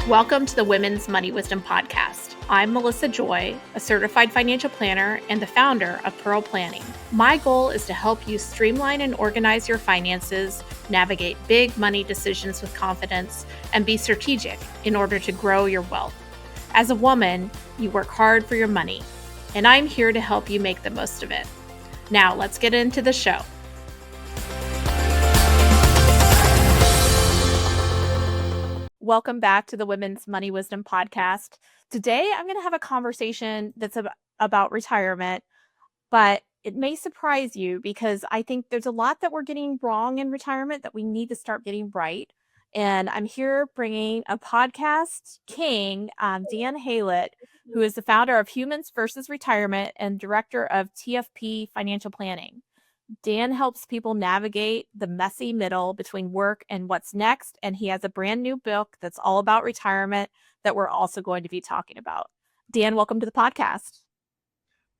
Welcome to the Women's Money Wisdom Podcast. I'm Melissa Joy, a certified financial planner and the founder of Pearl Planning. My goal is to help you streamline and organize your finances, navigate big money decisions with confidence, and be strategic in order to grow your wealth. As a woman, you work hard for your money, and I'm here to help you make the most of it. Now, let's get into the show. Welcome back to the Women's Money Wisdom Podcast. Today, I'm going to have a conversation that's about retirement, but it may surprise you because I think there's a lot that we're getting wrong in retirement that we need to start getting right. And I'm here bringing a podcast king, Dan Haylett, who is the founder of Humans versus Retirement and director of TFP Financial Planning. Dan helps people navigate the messy middle between work and what's next, and he has a brand new book that's all about retirement that we're also going to be talking about. Dan, welcome to the podcast.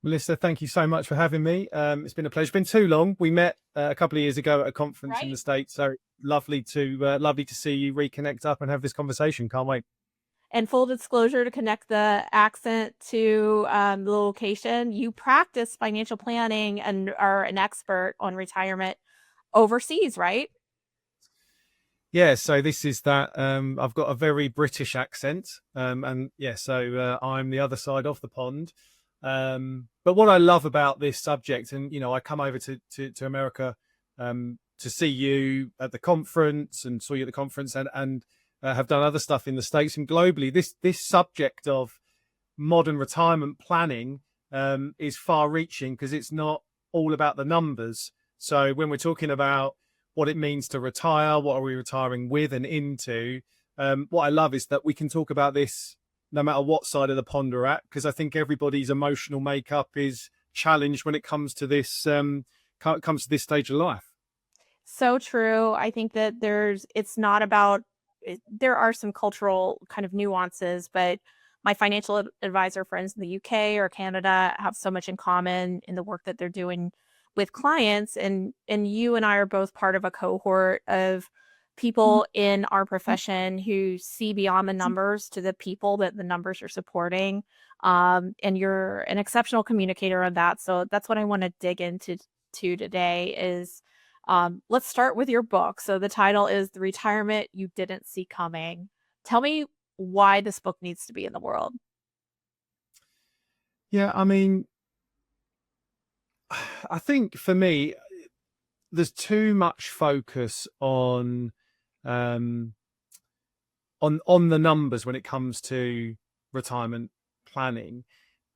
Melissa, thank you so much for having me. It's been a pleasure. It's been too long. We met a couple of years ago at a conference in the States, so lovely to see you reconnect up and have this conversation. Can't wait. And full disclosure, to connect the accent to the location, you practice financial planning and are an expert on retirement overseas, right? Yeah, so this is that. I've got a very British accent, and yeah, so I'm the other side of the pond. But what I love about this subject, and I come over to America to see you at the conference, and saw you at the conference, and have done other stuff in the States and globally. This subject of modern retirement planning is far-reaching because it's not all about the numbers. So when we're talking about what it means to retire, what are we retiring with and into, what I love is that we can talk about this no matter what side of the pond we're at, because I think everybody's emotional makeup is challenged when it comes to this stage of life. So true. I think that it's not about, there are some cultural kind of nuances, but my financial advisor friends in the UK or Canada have so much in common in the work that they're doing with clients. And you and I are both part of a cohort of people in our profession who see beyond the numbers to the people that the numbers are supporting. And you're an exceptional communicator on that. So that's what I want to dig into today is, let's start with your book. So the title is The Retirement You Didn't See Coming. Tell me why this book needs to be in the world. Yeah, I mean, I think for me, there's too much focus on the numbers when it comes to retirement planning.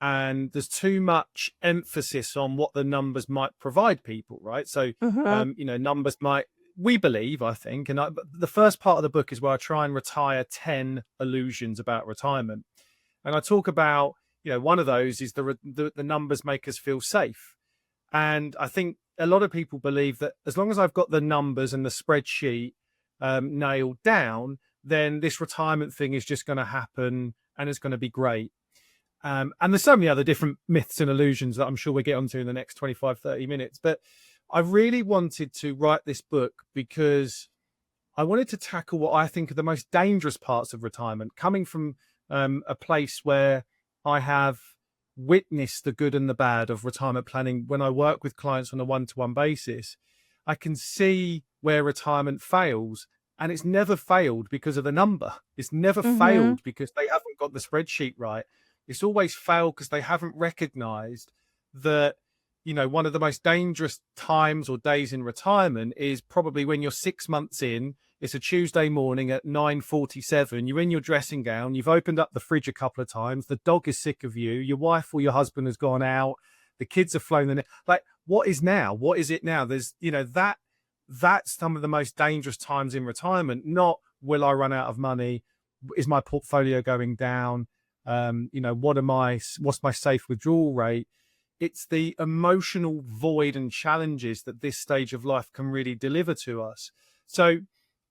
And there's too much emphasis on what the numbers might provide people, right? So, numbers might, we believe, I think, but the first part of the book is where I try and retire 10 illusions about retirement. And I talk about, one of those is the numbers make us feel safe. And I think a lot of people believe that as long as I've got the numbers and the spreadsheet nailed down, then this retirement thing is just going to happen and it's going to be great. And there's so many other different myths and illusions that I'm sure we'll get onto in the next 25, 30 minutes. But I really wanted to write this book because I wanted to tackle what I think are the most dangerous parts of retirement, coming from a place where I have witnessed the good and the bad of retirement planning. When I work with clients on a one-to-one basis, I can see where retirement fails. And it's never failed because of the number. It's never failed because they haven't got the spreadsheet right. It's always failed because they haven't recognized that, one of the most dangerous times or days in retirement is probably when you're 6 months in. It's a Tuesday morning at 9:47. You're in your dressing gown. You've opened up the fridge a couple of times. The dog is sick of you. Your wife or your husband has gone out. The kids have flown the like, what is now? What is it now? There's, that's some of the most dangerous times in retirement. Not will I run out of money? Is my portfolio going down? What's my safe withdrawal rate? It's the emotional void and challenges that this stage of life can really deliver to us. So,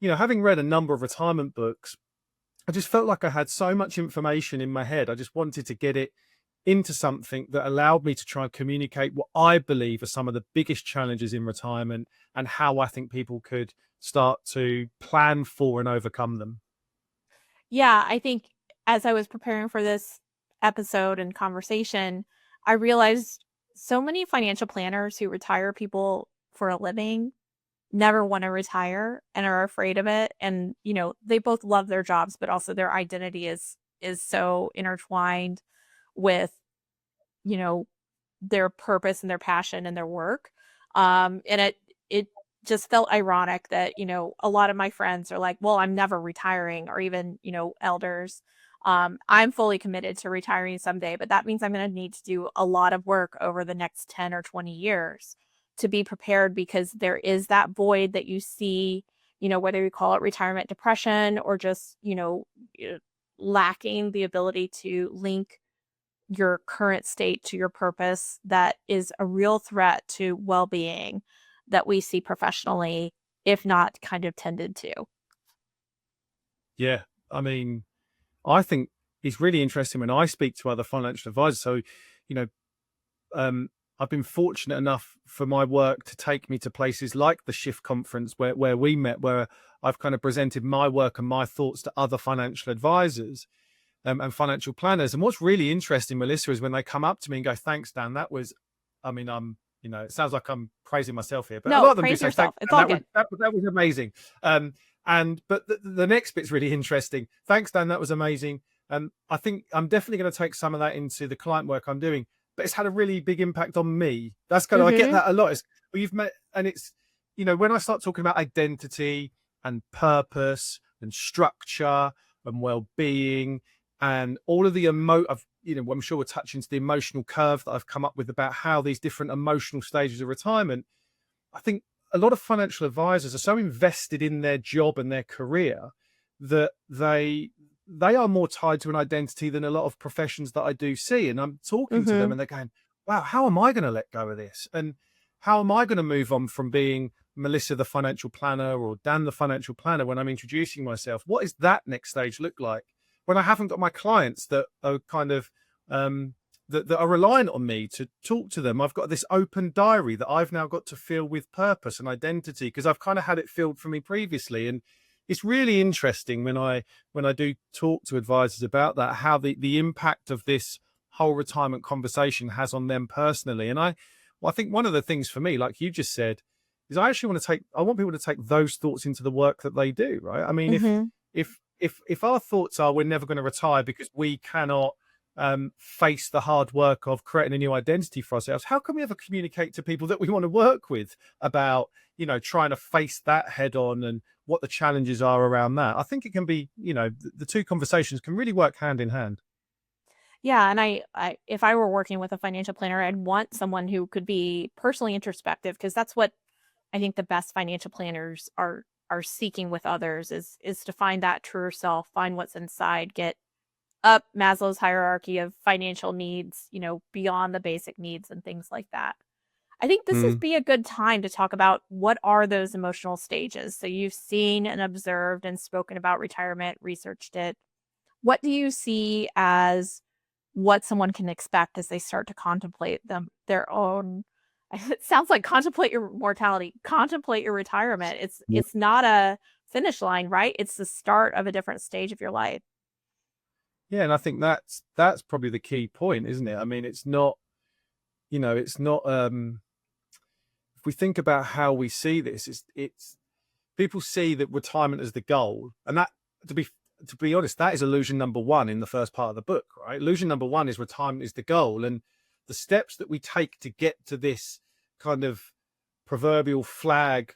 having read a number of retirement books, I just felt like I had so much information in my head. I just wanted to get it into something that allowed me to try and communicate what I believe are some of the biggest challenges in retirement and how I think people could start to plan for and overcome them. Yeah, I think as I was preparing for this episode and conversation, I realized so many financial planners who retire people for a living never want to retire and are afraid of it. And, they both love their jobs, but also their identity is so intertwined with, you know, their purpose and their passion and their work. And it just felt ironic that, a lot of my friends are like, well, I'm never retiring, or even, elders. I'm fully committed to retiring someday, but that means I'm going to need to do a lot of work over the next 10 or 20 years to be prepared, because there is that void that you see, whether you call it retirement depression or just, lacking the ability to link your current state to your purpose, that is a real threat to well-being that we see professionally, if not kind of tended to. Yeah. I mean, I think it's really interesting when I speak to other financial advisors. So, you know, um, I've been fortunate enough for my work to take me to places like the Shift conference where we met, where I've kind of presented my work and my thoughts to other financial advisors, and financial planners. And what's really interesting, Melissa, is when they come up to me and go, "Thanks, Dan. That was," I mean, it sounds like I'm praising myself here, but a lot No, of them do praise say, yourself. "Thanks, It's Dan. all good. That was amazing." Um, and but the next bit's really interesting. "Thanks, Dan. That was amazing." And I think I'm definitely going to take some of that into the client work I'm doing. But it's had a really big impact on me. That's kind of, I get Mhm. that a lot. It's, well, you've met, and it's, when I start talking about identity and purpose and structure and well-being and all of the I'm sure we're touching to the emotional curve that I've come up with about how these different emotional stages of retirement. I think a lot of financial advisors are so invested in their job and their career that they are more tied to an identity than a lot of professions that I do see. And I'm talking to them Mhm. and they're going, wow, how am I going to let go of this? And how am I going to move on from being Melissa the financial planner or Dan the financial planner when I'm introducing myself? What does that next stage look like when I haven't got my clients that are kind of that are reliant on me to talk to them? I've got this open diary that I've now got to fill with purpose and identity, because I've kind of had it filled for me previously. And it's really interesting when I do talk to advisors about that, how the impact of this whole retirement conversation has on them personally. And I think one of the things for me, like you just said, is I want people to take those thoughts into the work that they do, right? I mean, Mhm. if our thoughts are we're never going to retire because we cannot face the hard work of creating a new identity for ourselves, how can we ever communicate to people that we want to work with about, trying to face that head on and what the challenges are around that? I think it can be, the two conversations can really work hand in hand. Yeah, and I if I were working with a financial planner, I'd want someone who could be personally introspective, because that's what I think the best financial planners are seeking with others, is to find that truer self, find what's inside, get up Maslow's hierarchy of financial needs, beyond the basic needs and things like that. I think this would Mm. be a good time to talk about what are those emotional stages. So you've seen and observed and spoken about retirement, researched it. What do you see as what someone can expect as they start to contemplate their own, it sounds like contemplate your mortality, contemplate your retirement. It's not a finish line, right? It's the start of a different stage of your life. Yeah, and I think that's probably the key point, isn't it? I mean, it's not if we think about how we see this, it's people see that retirement as the goal, and that, to be to be honest, that is illusion number one in the first part of the book, right? Illusion number one is retirement is the goal, and the steps that we take to get to this kind of proverbial flag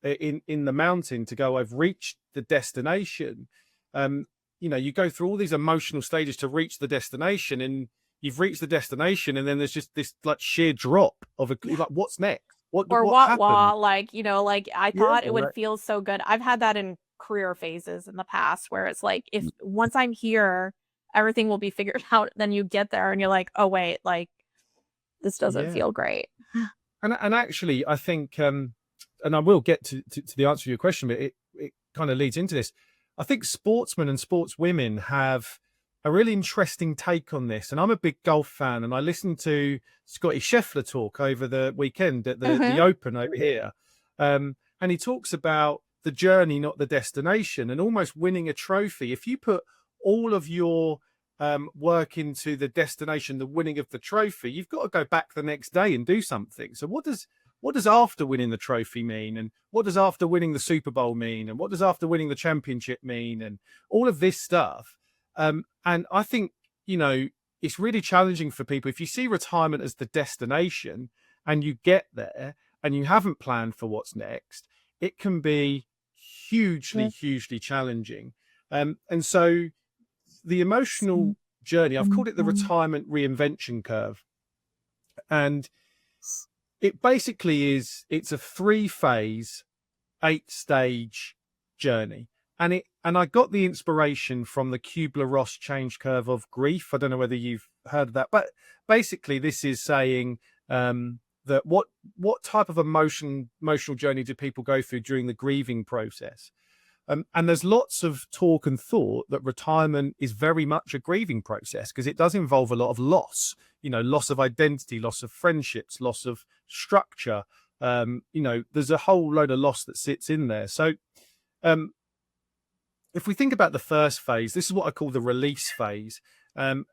in the mountain to go, I've reached the destination. um you go through all these emotional stages to reach the destination, and you've reached the destination, and then there's just this like sheer drop of Yeah. like, what's next, Or what happened? like, like I Yeah, thought it would right. feel so good. I've had that in career phases in the past where it's like, if once I'm here, everything will be figured out. Then you get there and you're like, oh wait, like this doesn't Yeah. feel great. And actually, I think, and I will get to the answer to your question, but it kind of leads into this. I think sportsmen and sportswomen have a really interesting take on this. And I'm a big golf fan, and I listened to Scotty Scheffler talk over the weekend at the Mhm. Open over here, and he talks about the journey, not the destination, and almost winning a trophy. If you put all of your work into the destination, the winning of the trophy, you've got to go back the next day and do something. So what does after winning the trophy mean? And what does after winning the Super Bowl mean? And what does after winning the championship mean? And all of this stuff. And I think, you know, it's really challenging for people. If you see retirement as the destination and you get there and you haven't planned for what's next, it can be hugely challenging. And so the emotional journey, I've called it the retirement reinvention curve. And it basically it's a 3-phase, 8-stage journey. And I got the inspiration from the Kubler-Ross change curve of grief. I don't know whether you've heard of that, but basically this is saying that what type of emotional journey do people go through during the grieving process? And there's lots of talk and thought that retirement is very much a grieving process because it does involve a lot of loss, you know, loss of identity, loss of friendships, loss of structure. You know, there's a whole load of loss that sits in there. So if we think about the first phase, this is what I call the release phase. And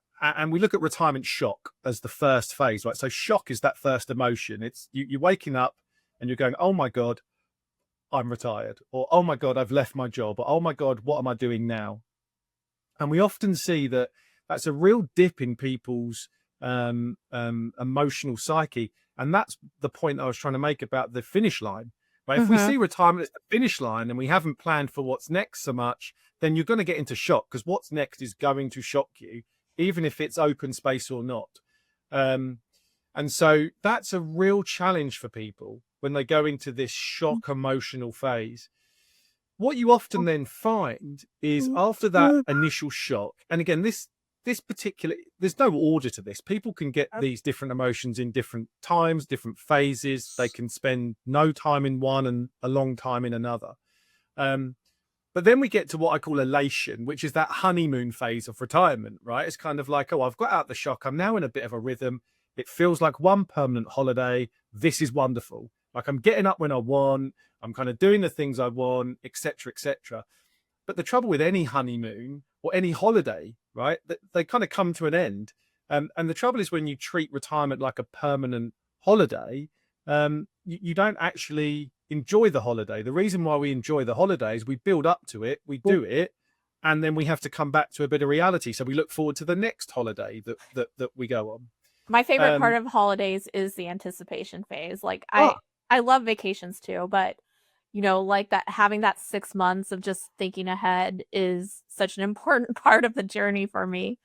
we look at retirement shock as the first phase, right? So shock is that first emotion. It's you're waking up and you're going, oh my God, I'm retired, or oh my God, I've left my job, or oh my God, what am I doing now? And we often see that that's a real dip in people's emotional psyche. And that's the point I was trying to make about the finish line. Right? If we see retirement as the finish line and we haven't planned for what's next so much, then you're going to get into shock because what's next is going to shock you, even if it's open space or not. And so that's a real challenge for people when they go into this shock emotional phase. What you often then find is after that initial shock, and again, this particular, there's no order to this. People can get these different emotions in different times, different phases. They can spend no time in one and a long time in another. But then we get to what I call elation, which is that honeymoon phase of retirement, right? It's kind of like, oh, I've got out the shock. I'm now in a bit of a rhythm. It feels like one permanent holiday. This is wonderful. Like I'm getting up when I want. I'm kind of doing the things I want, etc., etc. But the trouble with any honeymoon or any holiday, right, that they kind of come to an end. And the trouble is when you treat retirement like a permanent holiday, you don't actually enjoy the holiday. The reason why we enjoy the holiday is we build up to it, we do it, and then we have to come back to a bit of reality. So we look forward to the next holiday that we go on. My favorite part of holidays is the anticipation phase. Like I love vacations too, but you know, like that having that 6 months of just thinking ahead is such an important part of the journey for me.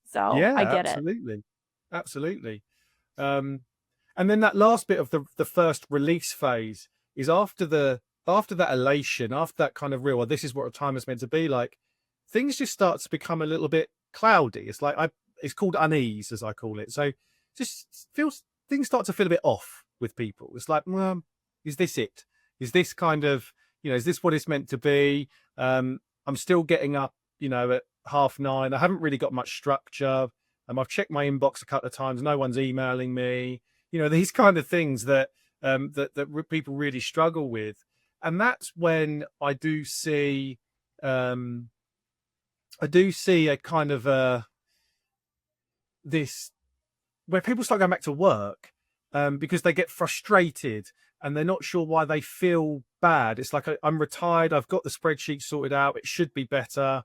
So Yeah, I get absolutely. Absolutely. And then that last bit of the first release phase is after that elation, after that kind of real, well, this is what time is meant to be like, things just start to become a little bit cloudy. It's like it's called unease, as I call it. So just feels things start to feel a bit off with people. It's like, well, is this it? Is this kind of, you know, is this what it's meant to be? I'm still getting up, you know, at 9:30. I haven't really got much structure. I've checked my inbox a couple of times. No one's emailing me. You know, these kind of things that people really struggle with. And that's when I do see a kind of this where people start going back to work because they get frustrated and they're not sure why they feel bad. It's like, I'm retired. I've got the spreadsheet sorted out. It should be better.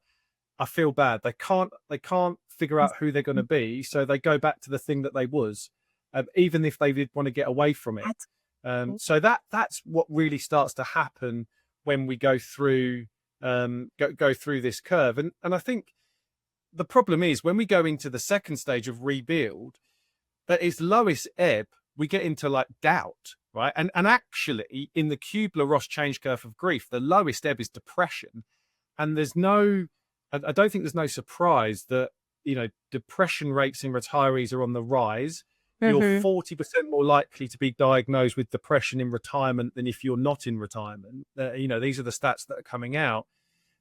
I feel bad. They can't figure out who they're going to be. So they go back to the thing that they was, even if they did want to get away from it. So that's what really starts to happen when we go through this curve. And I think the problem is when we go into the second stage of rebuild, at its lowest ebb, we get into like doubt, right? And actually in the Kubler-Ross change curve of grief, the lowest ebb is depression. And I don't think there's no surprise that, you know, depression rates in retirees are on the rise. You're 40% more likely to be diagnosed with depression in retirement than if you're not in retirement. You know, these are the stats that are coming out.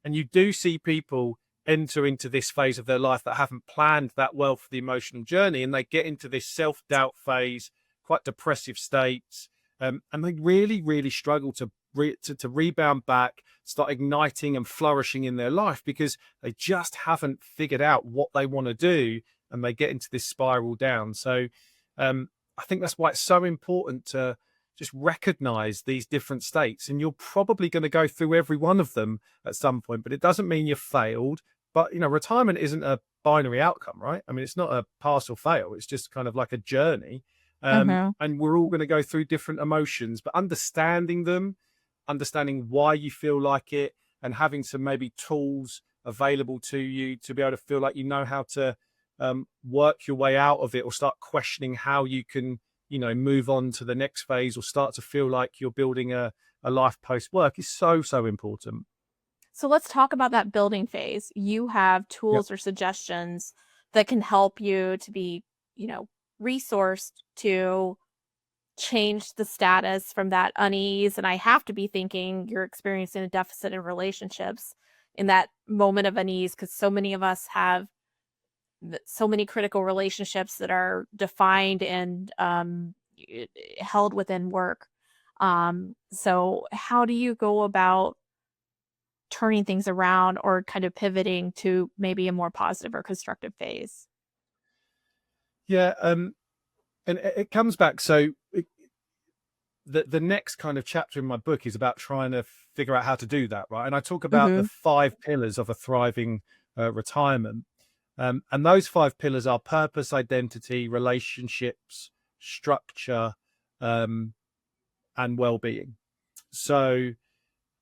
And you do see people enter into this phase of their life that haven't planned that well for the emotional journey. And they get into this self-doubt phase, quite depressive states. And they really, really struggle to to rebound back, start igniting and flourishing in their life, because they just haven't figured out what they want to do, and they get into this spiral down. So I think that's why it's so important to just recognize these different states. And you're probably going to go through every one of them at some point, but it doesn't mean you've failed. But, retirement isn't a binary outcome, right? I mean, it's not a pass or fail. It's just kind of like a journey. Hmm. And we're all going to go through different emotions, but understanding them, understanding why you feel like it, and having some maybe tools available to you to be able to feel like you know how to work your way out of it, or start questioning how you can, move on to the next phase, or start to feel like you're building a life post work, is so, so important. So let's talk about that building phase. You have Yep. tools or suggestions that can help you to be, you know, resourced to change the status from that unease. And I have to be thinking you're experiencing a deficit in relationships in that moment of unease, because so many of us have so many critical relationships that are defined and held within work. So how do you go about turning things around or kind of pivoting to maybe a more positive or constructive phase? Yeah. And it comes back. So the next kind of chapter in my book is about trying to figure out how to do that, right? And I talk about the Mhm. 5 pillars of a thriving retirement. And those 5 pillars are purpose, identity, relationships, structure, um, and well-being. So,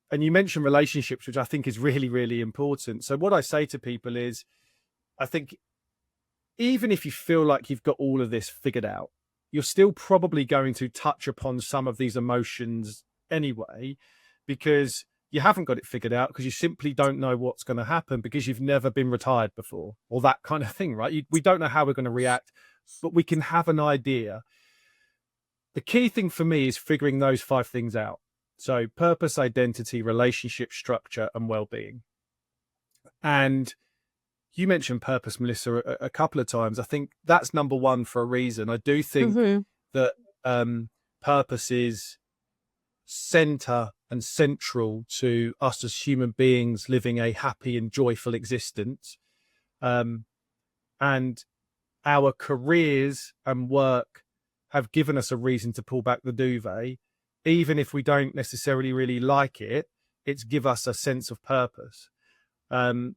and you mentioned relationships, which I think is really, really important. So what I say to people is, I think even if you feel like you've got all of this figured out, you're still probably going to touch upon some of these emotions anyway, because you haven't got it figured out, because you simply don't know what's going to happen, because you've never been retired before, or that kind of thing, right? We don't know how we're going to react, but we can have an idea. The key thing for me is figuring those 5 things out. So purpose, identity, relationship, structure, and well-being. And you mentioned purpose, Melissa, a couple of times. I think that's number one for a reason. I do think Mhm. that purpose is center and central to us as human beings living a happy and joyful existence. Um, and our careers and work have given us a reason to pull back the duvet. Even if we don't necessarily really like it, it's give us a sense of purpose. Um,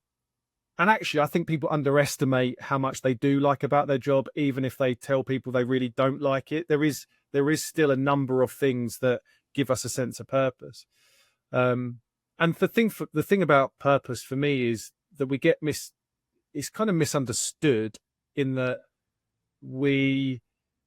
And actually, I think people underestimate how much they do like about their job, even if they tell people they really don't like it. There is still a number of things that give us a sense of purpose. And the thing about purpose for me is that it's kind of misunderstood, in that we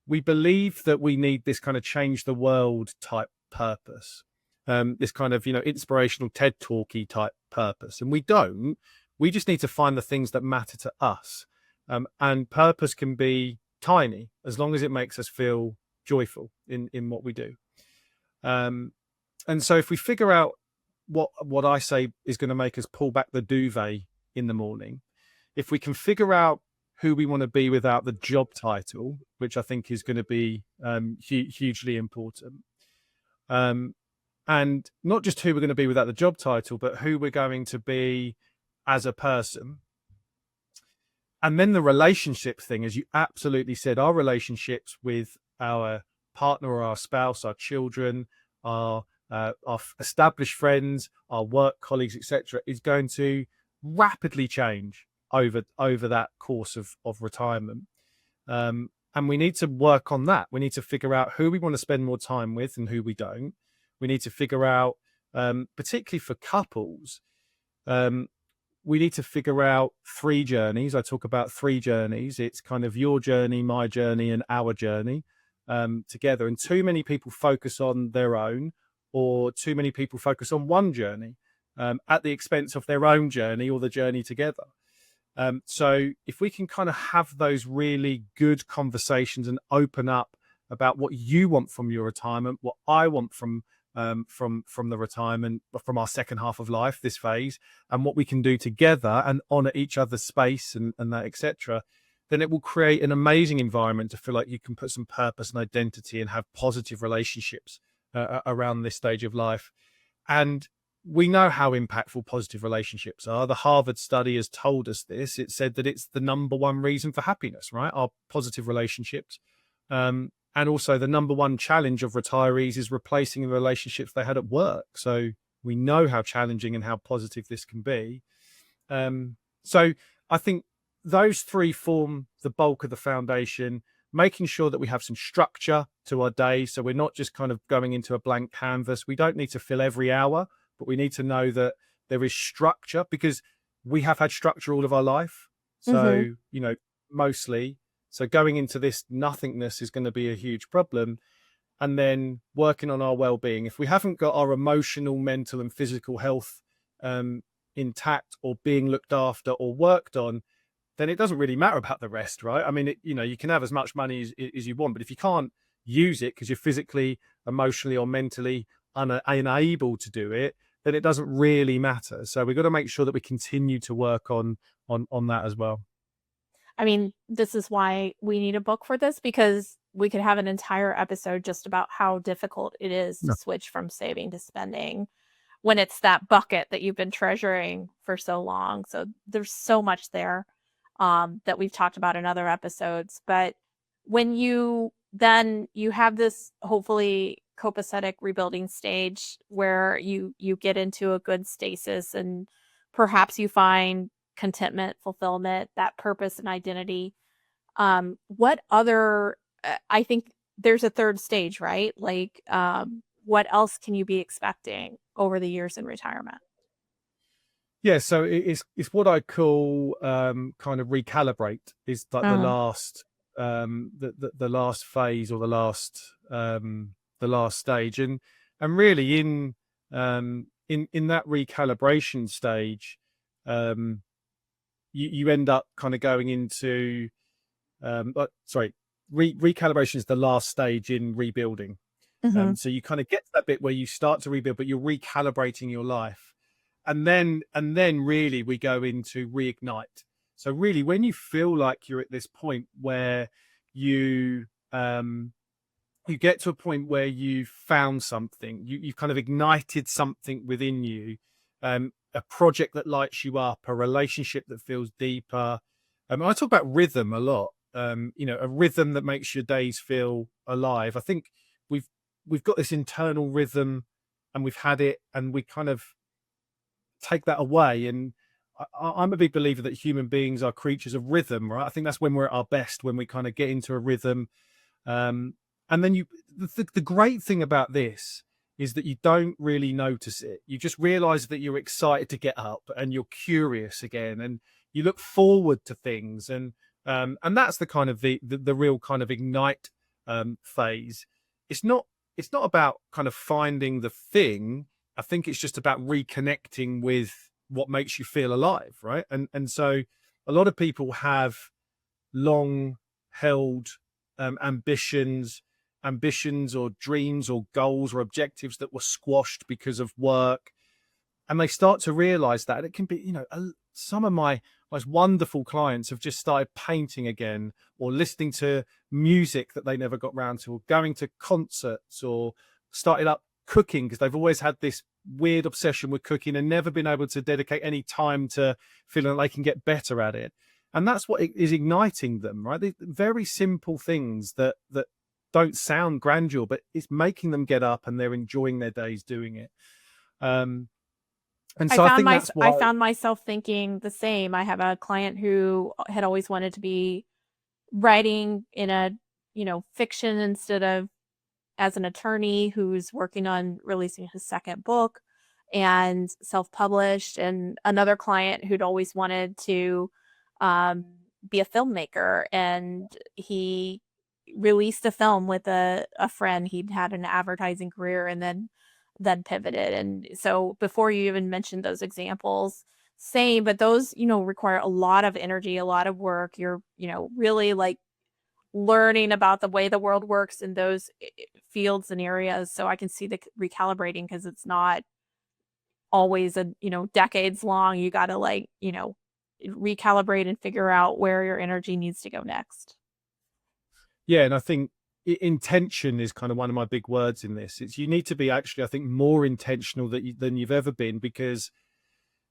we believe that we need this kind of change the world type purpose, this kind of inspirational TED talky type purpose, and we don't. We just need to find the things that matter to us, and purpose can be tiny as long as it makes us feel joyful in what we do. Um, and so if we figure out what I say is going to make us pull back the duvet in the morning, if we can figure out who we want to be without the job title, which I think is going to be hugely important, um, and not just who we're going to be without the job title, but who we're going to be as a person. And then the relationship thing, as you absolutely said, our relationships with our partner or our spouse, our children, our established friends, our work colleagues, etc., is going to rapidly change over that course of retirement. And we need to work on that. We need to figure out who we want to spend more time with and who we don't. We need to figure out, particularly for couples, um, we need to figure out 3 journeys. I talk about 3 journeys. It's kind of your journey, my journey, and our journey together. And too many people focus on their own, or too many people focus on one journey at the expense of their own journey or the journey together. So if we can kind of have those really good conversations and open up about what you want from your retirement, what I want from the retirement, from our second half of life, this phase, and what we can do together, and honor each other's space and that, etc., then it will create an amazing environment to feel like you can put some purpose and identity and have positive relationships around this stage of life. And we know how impactful positive relationships are. The Harvard study has told us this. It said that it's the number one reason for happiness, right? Our positive relationships. And also the number one challenge of retirees is replacing the relationships they had at work. So we know how challenging and how positive this can be. So I think those three form the bulk of the foundation, making sure that we have some structure to our day. So we're not just kind of going into a blank canvas. We don't need to fill every hour, but we need to know that there is structure, because we have had structure all of our life. Mm-hmm. So, mostly. So going into this nothingness is going to be a huge problem. And then working on our well-being. If we haven't got our emotional, mental, and physical health intact or being looked after or worked on, then it doesn't really matter about the rest, right? I mean, you can have as much money as you want, but if you can't use it because you're physically, emotionally, or mentally unable to do it, then it doesn't really matter. So we've got to make sure that we continue to work on that as well. I mean, this is why we need a book for this, because we could have an entire episode just about how difficult it is to No. switch from saving to spending when it's that bucket that you've been treasuring for so long. So there's so much there that we've talked about in other episodes. But when you have this hopefully copacetic rebuilding stage where you get into a good stasis, and perhaps you find contentment, fulfillment, that purpose and identity. What other, I think there's a third stage, right? Like, what else can you be expecting over the years in retirement? Yeah, so it's what I call kind of recalibrate, is like the Uh, last the last phase, or the last stage. And really in that recalibration stage, um you end up kind of going into sorry, recalibration is the last stage in rebuilding. mhm. So you kind of get to that bit where you start to rebuild, but you're recalibrating your life. And then really we go into reignite. So really, when you feel like you're at this point where you you get to a point where you've found something, you've kind of ignited something within you, a project that lights you up, a relationship that feels deeper. I talk about rhythm a lot. A rhythm that makes your days feel alive. I think we've we've got this internal rhythm, and we've had it, and we kind of take that away. And I'm a big believer that human beings are creatures of rhythm, right? I think that's when we're at our best, when we kind of get into a rhythm. um, and then the great thing about this is that you don't really notice it. You just realize that you're excited to get up, and you're curious again, and you look forward to things. And that's the kind of the real kind of ignite phase. It's not about kind of finding the thing. I think it's just about reconnecting with what makes you feel alive, right? And so a lot of people have long held ambitions or dreams or goals or objectives that were squashed because of work, and they start to realize that it can be, some of my most wonderful clients have just started painting again, or listening to music that they never got round to, or going to concerts, or started up cooking, because they've always had this weird obsession with cooking and never been able to dedicate any time to feeling like they can get better at it. And that's what is igniting them, right? The very simple things that don't sound grandeur, but it's making them get up, and they're enjoying their days doing it. Um, and so I think that's I why. found myself thinking the same. I have a client who had always wanted to be writing in a, fiction instead of as an attorney, who's working on releasing his second book and self-published, and another client who'd always wanted to um, be a filmmaker, and he released a film with a friend. He'd had an advertising career, and then pivoted. And so before you even mentioned those examples, same, but those, require a lot of energy, a lot of work. You're, really like learning about the way the world works in those fields and areas. So I can see the recalibrating, because it's not always a, decades long. You got to like, recalibrate and figure out where your energy needs to go next. Yeah, and I think intention is kind of one of my big words in this. It's, you need to be actually, I think, more intentional than you've ever been, because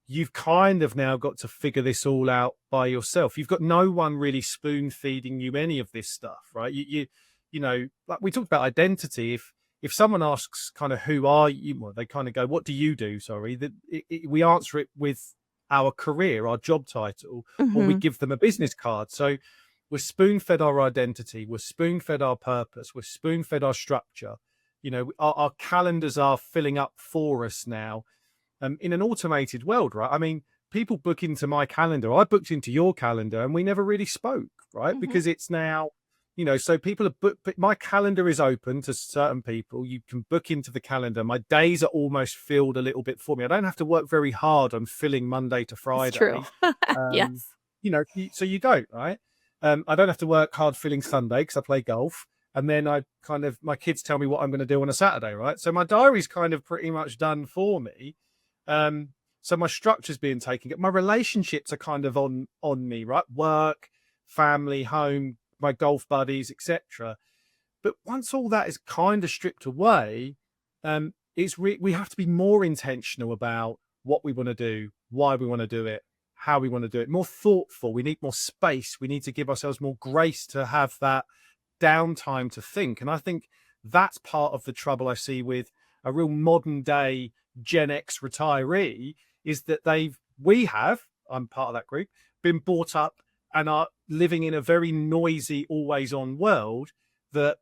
you've kind of now got to figure this all out by yourself. You've got no one really spoon feeding you any of this stuff, right? You know, like we talked about identity. If someone asks kind of who are you, well, they kind of go, what do you do? Sorry, we answer it with our career, our job title, or we Hmm. give them a business card. So we're spoon fed our identity, we're spoon fed our purpose, we're spoon fed our structure. You know, our calendars are filling up for us now, in an automated world, right? I mean, people book into my calendar. I booked into your calendar, and we never really spoke, right? Hmm. Because it's now, you know, so people are booked. But my calendar is open to certain people. You can book into the calendar. My days are almost filled a little bit for me. I don't have to work very hard on filling Monday to It's true. Friday. Um, Yes. you know, so you don't, right? I don't have to work hard filling Sunday because I play golf. And then I kind of, my kids tell me what I'm going to do on a Saturday, right? So my diary's kind of pretty much done for me. um so my structure's being taken, my relationships are kind of on me, right? Work, family, home, my golf buddies, etc. But once all that is kind of stripped away, we have to be more intentional about what we want to do, why we want to do it, how we want to do it, more thoughtful. We need more space, we need to give ourselves more grace to have that downtime to think. And I think that's part of the trouble I see with a real modern day Gen X retiree, is that I'm part of that group, been brought up and are living in a very noisy, always on world. That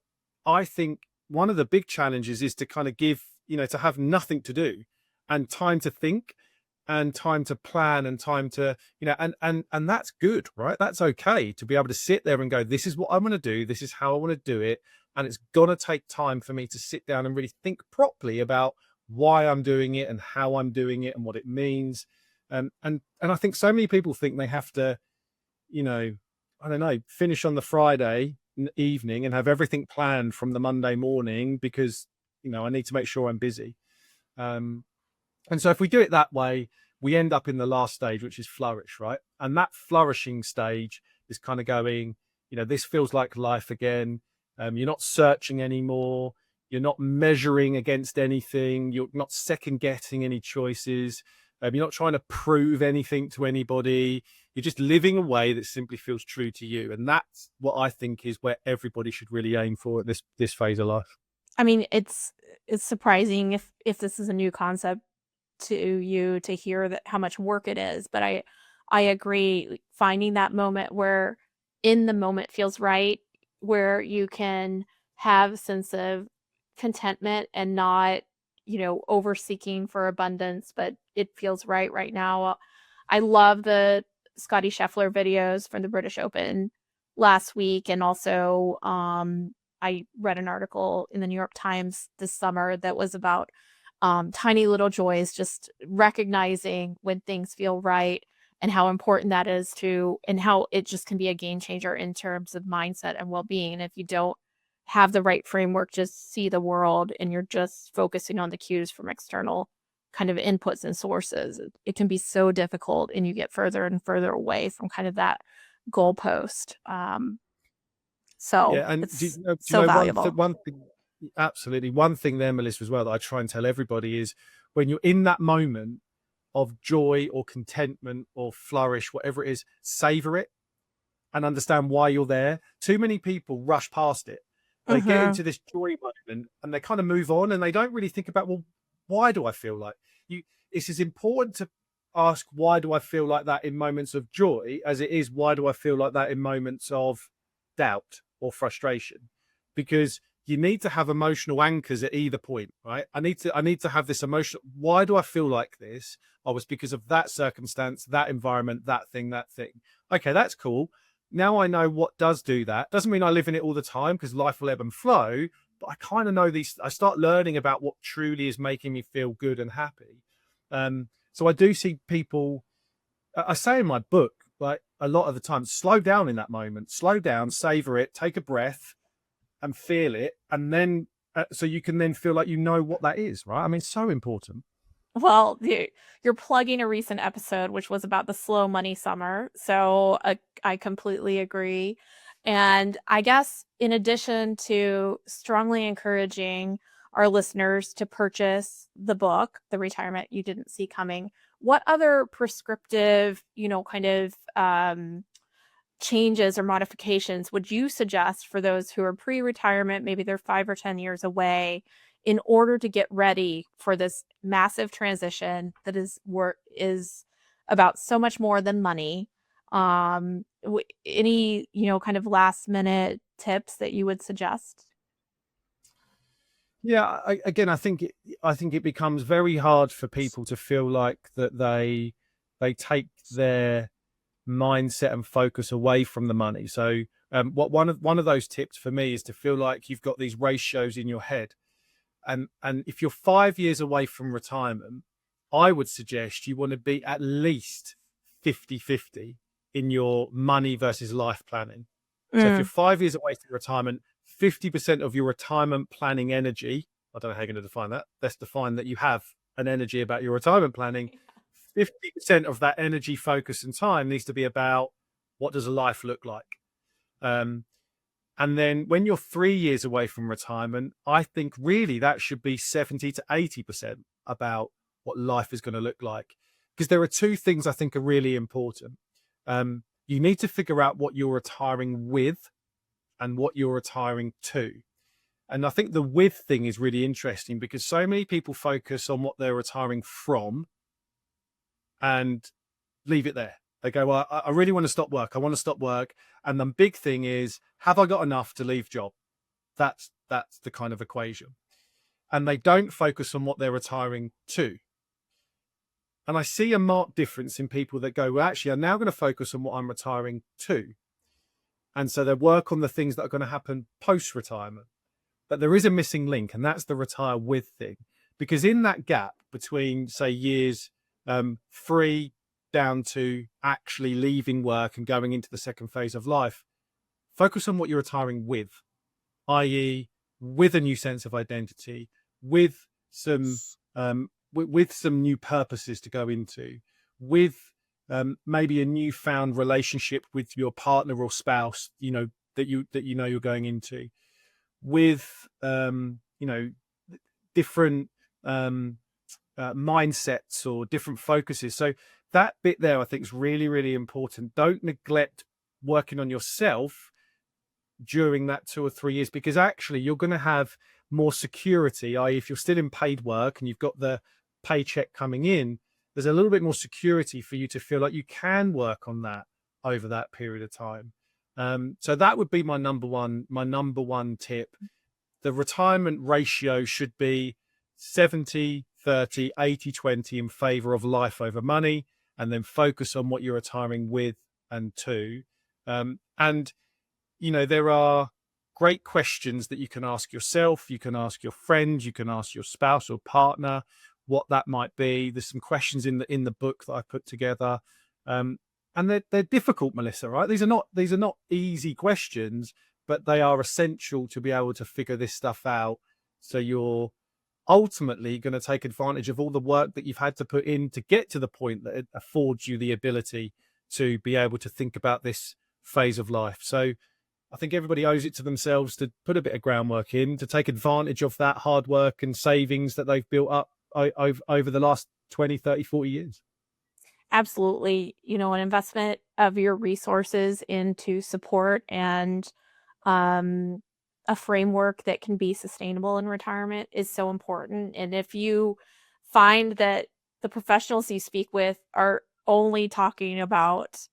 I think one of the big challenges is to kind of give, you know, to have nothing to do and time to think and time to plan and time to, you know, and that's good, right? That's okay to be able to sit there and go, this is what I'm going to do, this is how I want to do it, and it's going to take time for me to sit down and really think properly about why I'm doing it and how I'm doing it and what it means. And I think so many people think they have to, you know, I don't know, finish on the Friday evening and have everything planned from the Monday morning because, you know, I need to make sure I'm busy. Um, and so if we do it that way, we end up in the last stage, which is flourish, right? And that flourishing stage is kind of going, you know, this feels like life again. You're not searching anymore. You're not measuring against anything. You're not second guessing any choices. You're not trying to prove anything to anybody. You're just living a way that simply feels true to you. And that's what I think is where everybody should really aim for at this phase of life. I mean, it's surprising if this is a new concept to you to hear that how much work it is, but I agree, like, finding that moment where in the moment feels right, where you can have a sense of contentment and not, over seeking for abundance, but it feels right now. I love the Scotty Scheffler videos from the British Open last week, and also, I read an article in the New York Times this summer that was about tiny little joys, just recognizing when things feel right and how important that is to, and how it just can be a game changer in terms of mindset and well being. And if you don't have the right framework, just see the world and you're just focusing on the cues from external kind of inputs and sources, it can be so difficult and you get further and further away from kind of that goalpost. So Yeah, and it's do you so know valuable. one thing, absolutely, one thing there, Melissa, as well, that I try and tell everybody is when you're in that moment of joy or contentment or flourish, whatever it is, savor it and understand why you're there. Too many people rush past it. They get Hmm. into this joy moment and they kind of move on and they don't really think about, well, why do I feel like you? It's as important to ask, why do I feel like that in moments of joy, as it is, why do I feel like that in moments of doubt or frustration? Because you need to have emotional anchors at either point, right? I need to have this emotional, why do I feel like this? Oh, it's because of that circumstance, that environment, that thing, that thing. Okay, that's cool. Now I know what does do that. Doesn't mean I live in it all the time because life will ebb and flow, but I kind of know these. I start learning about what truly is making me feel good and happy. So I do see people. I say in my book, like a lot of the time, slow down in that moment, slow down, savor it, take a breath, and feel it, and then so you can then feel like you know what that is, right? I mean, so important. Well, you're plugging a recent episode, which was about the slow money summer. So I completely agree. And I guess in addition to strongly encouraging our listeners to purchase the book, The Retirement You Didn't See Coming, what other prescriptive, kind of changes or modifications would you suggest for those who are pre-retirement, maybe they're 5 or 10 years away, in order to get ready for this massive transition that is about so much more than money? Any, kind of last minute tips that you would suggest? Yeah, again, I think it becomes very hard for people to feel like that they take their mindset and focus away from the money. So, what one of those tips for me is to feel like you've got these ratios in your head, and if you're 5 years away from retirement, I would suggest you want to be at least 50-50 in your money versus life planning. So if you're Mm. 5 years away from retirement, 50% of your retirement planning energy, I don't know how you're going to define that. Let's define that you have an energy about your retirement planning. 50% of that energy, focus, and time needs to be about what does a life look like. Um, and then when you're 3 years away from retirement, I think really that should be 70 to 80% about what life is going to look like. Because there are two things I think are really important. You need to figure out what you're retiring with and what you're retiring to. And I think the with thing is really interesting because so many people focus on what they're retiring from and leave it there. They go, well, I really want to stop work. I want to stop work. And the big thing is, have I got enough to leave job? That's the kind of equation. And they don't focus on what they're retiring to. And I see a marked difference in people that go, well, actually, I'm now going to focus on what I'm retiring to. And so they work on the things that are going to happen post-retirement. But there is a missing link, and that's the retire with thing. Because in that gap between, say, years 3 down to actually leaving work and going into the second phase of life, focus on what you're retiring with, i.e., with a new sense of identity, with some with some new purposes to go into, with maybe a newfound relationship with your partner or spouse, that you know you're going into, with different mindsets or different focuses. So that bit there, I think, is really, really important. Don't neglect working on yourself during that 2 or 3 years, because actually you're going to have more security. I.e., if you're still in paid work and you've got the paycheck coming in, there's a little bit more security for you to feel like you can work on that over that period of time. So that would be my number one tip. The retirement ratio should be 70-30, 80-20 in favor of life over money, and then focus on what you're retiring with and to. And there are great questions that you can ask yourself. You can ask your friends, you can ask your spouse or partner what that might be. There's some questions in the book that I put together. And they're difficult, Melissa, right? These are not easy questions, but they are essential to be able to figure this stuff out. So you're ultimately going to take advantage of all the work that you've had to put in to get to the point that it affords you the ability to be able to think about this phase of life. So I think everybody owes it to themselves to put a bit of groundwork in, to take advantage of that hard work and savings that they've built up over the last 20, 30, 40 years. Absolutely. An investment of your resources into support and um, a framework that can be sustainable in retirement is so important. And if you find that the professionals you speak with are only talking about,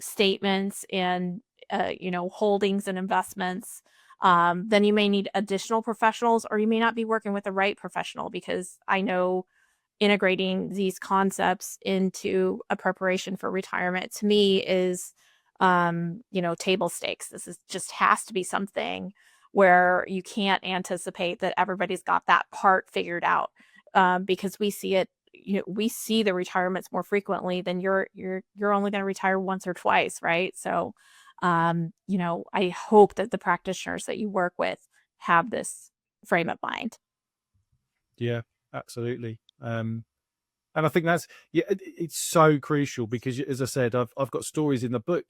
statements and, holdings and investments, then you may need additional professionals, or you may not be working with the right professional, because I know integrating these concepts into a preparation for retirement to me is table stakes. This is just has to be something where you can't anticipate that everybody's got that part figured out, because we see it. We see the retirements more frequently than you're only going to retire once or twice, right? So I hope that the practitioners that you work with have this frame of mind. Yeah, absolutely. And I think that's, yeah, it's so crucial because, as I said, I've got stories in the book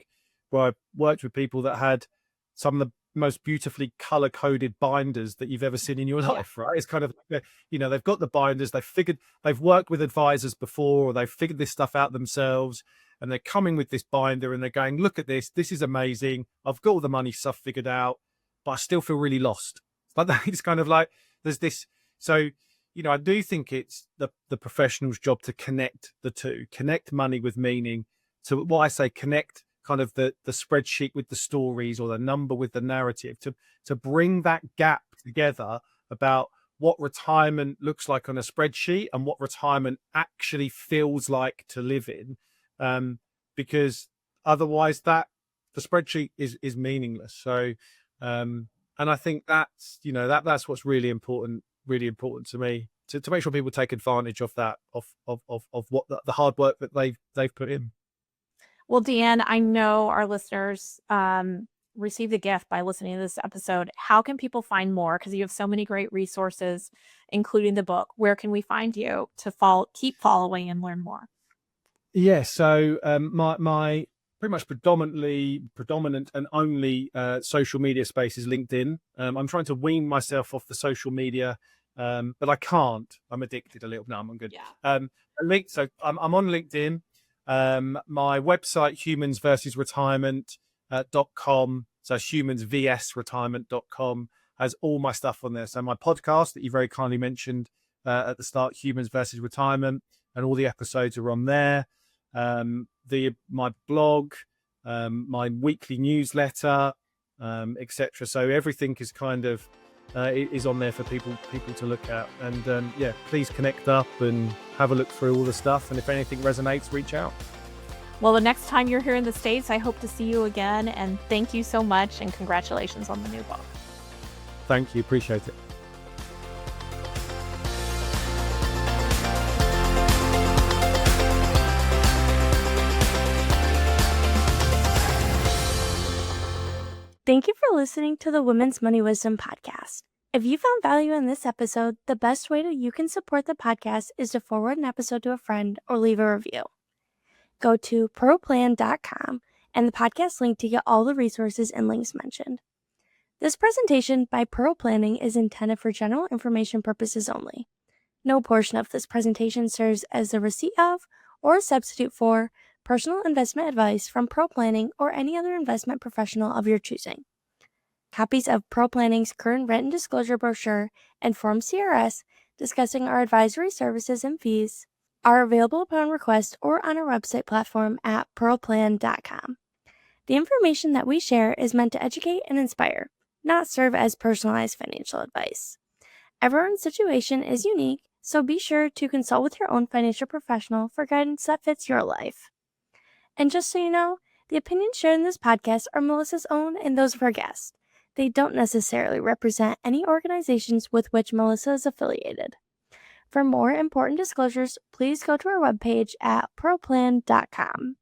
where I worked with people that had some of the most beautifully color-coded binders that you've ever seen in your life, right? It's kind of, they've got the binders, they've worked with advisors before, or they've figured this stuff out themselves, and they're coming with this binder and they're going, look at this is amazing. I've got all the money stuff figured out, but I still feel really lost. But it's kind of like, there's this, so, I do think it's the professional's job to connect the two, connect money with meaning. So what I say, connect kind of the spreadsheet with the stories, or the number with the narrative, to bring that gap together about what retirement looks like on a spreadsheet and what retirement actually feels like to live in. Because otherwise the spreadsheet is meaningless. So, and I think that's, that's what's really important to me, to make sure people take advantage of that, of what the hard work that they've put in. Well, Dan, I know our listeners received a gift by listening to this episode. How can people find more? Because you have so many great resources, including the book. Where can we find you to keep following and learn more? Yeah, so my pretty much predominant and only social media space is LinkedIn. I'm trying to wean myself off the social media, but I can't. I'm addicted a little. No, I'm good. Yeah. So I'm on LinkedIn. My website, humansversusretirement.com, so humansvsretirement.com, has all my stuff on there. So my podcast that you very kindly mentioned at the start, Humans versus Retirement, and all the episodes are on there. My blog, my weekly newsletter, etc. So everything is kind of is on there for people to look at. And please connect up and have a look through all the stuff. And if anything resonates, reach out. Well, the next time you're here in the States, I hope to see you again. And thank you so much. And congratulations on the new book. Thank you. Appreciate it. Thank you for listening to the Women's Money Wisdom podcast. If you found value in this episode, the best way that you can support the podcast is to forward an episode to a friend or leave a review. Go to proplan.com and the podcast link to get all the resources and links mentioned. This presentation by Pearl Planning is intended for general information purposes only. No portion of this presentation serves as the receipt of or a substitute for personal investment advice from Pearl Planning or any other investment professional of your choosing. Copies of Pearl Planning's current written disclosure brochure and Form CRS discussing our advisory services and fees are available upon request or on our website platform at pearlplan.com. The information that we share is meant to educate and inspire, not serve as personalized financial advice. Everyone's situation is unique, so be sure to consult with your own financial professional for guidance that fits your life. And just so you know, the opinions shared in this podcast are Melissa's own and those of her guests. They don't necessarily represent any organizations with which Melissa is affiliated. For more important disclosures, please go to our webpage at pearlplan.com.